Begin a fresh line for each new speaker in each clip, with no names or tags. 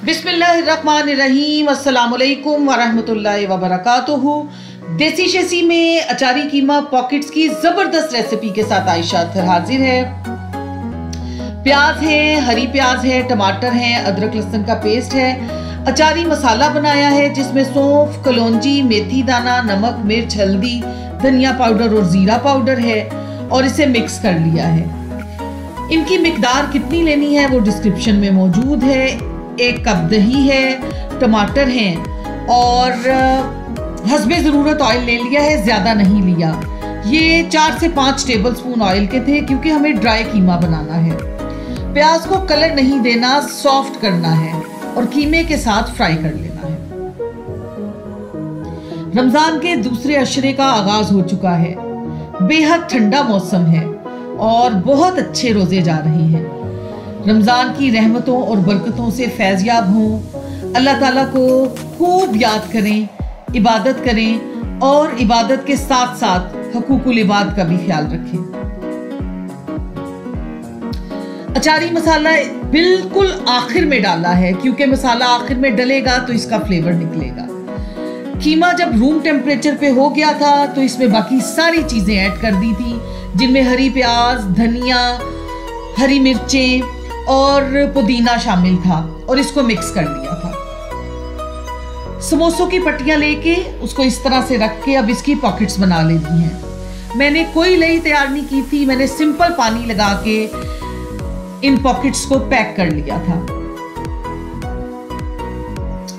बिस्मिल्लाहिर्रहमानिर्रहीम, अस्सलामुअलैकुम वरहमतुल्लाहि वबरकातुहू। देसी शेसी में अचारी कीमा पॉकेट्स की जबरदस्त रेसिपी के साथ आयशा अत्तर हाजिर है। प्याज है, हरी प्याज है, टमाटर है, अदरक लहसुन का पेस्ट है। अचारी मसाला बनाया है जिसमें सौंफ, कलौंजी, मेथी दाना, नमक, मिर्च, हल्दी, धनिया पाउडर और जीरा पाउडर है और इसे मिक्स कर लिया है। इनकी मिकदार कितनी लेनी है वो डिस्क्रिप्शन में मौजूद है। 1 कप दही है, टमाटर हैं और हस्बे ज़रूरत ऑयल ले लिया है, ज़्यादा नहीं लिया। ये 4 से 5 टेबल स्पून ऑयल के थे क्योंकि हमें ड्राई कीमा बनाना है। प्याज को कलर नहीं देना, सॉफ्ट करना है और कीमे के साथ फ्राई कर लेना है। रमज़ान के दूसरे अशरे का आगाज हो चुका है। बेहद ठंडा मौसम है और बहुत अच्छे रोजे जा रहे हैं। रमज़ान की रहमतों और बरकतों से फैज़याब हों। अल्लाह ताला को खूब याद करें, इबादत करें और इबादत के साथ साथ हकूकुल इबाद का भी ख्याल रखें। अचारी मसाला बिल्कुल आखिर में डाला है क्योंकि मसाला आखिर में डलेगा तो इसका फ्लेवर निकलेगा। कीमा जब रूम टेम्परेचर पे हो गया था तो इसमें बाकी सारी चीज़ें ऐड कर दी थी जिनमें हरी प्याज, धनिया, हरी मिर्चें और पुदीना शामिल था और इसको मिक्स कर लिया था। समोसों की पट्टियां लेके उसको इस तरह से रख के अब इसकी पॉकेट्स बना लेनी है। मैंने कोई लई तैयार नहीं की थी, मैंने सिंपल पानी लगा के इन पॉकेट्स को पैक कर लिया था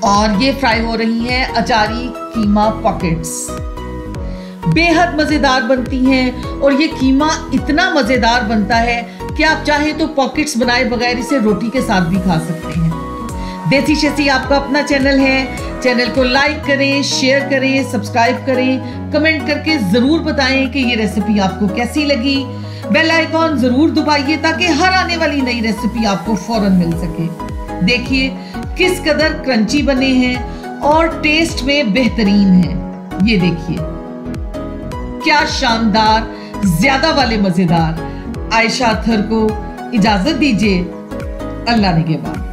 और ये फ्राई हो रही हैं अचारी कीमा पॉकेट्स। बेहद मजेदार बनती हैं और ये कीमा इतना मजेदार बनता है कि आप चाहे तो पॉकेट्स बनाए बगैर इसे रोटी के साथ भी खा सकते हैं। देसी शेसी आपका अपना चैनल है। चैनल को लाइक करें, शेयर करें, सब्सक्राइब करें, कमेंट करके जरूर बताएं कि ये रेसिपी आपको कैसी लगी। बेल आइकॉन जरूर दबाइए ताकि हर आने वाली नई रेसिपी आपको फौरन मिल सके। देखिए किस कदर क्रंची बने हैं और टेस्ट में बेहतरीन हैं। ये देखिए क्या शानदार, ज्यादा वाले मजेदार। आयशा अत्तर को इजाजत दीजिए। अल्लाह निगहबान।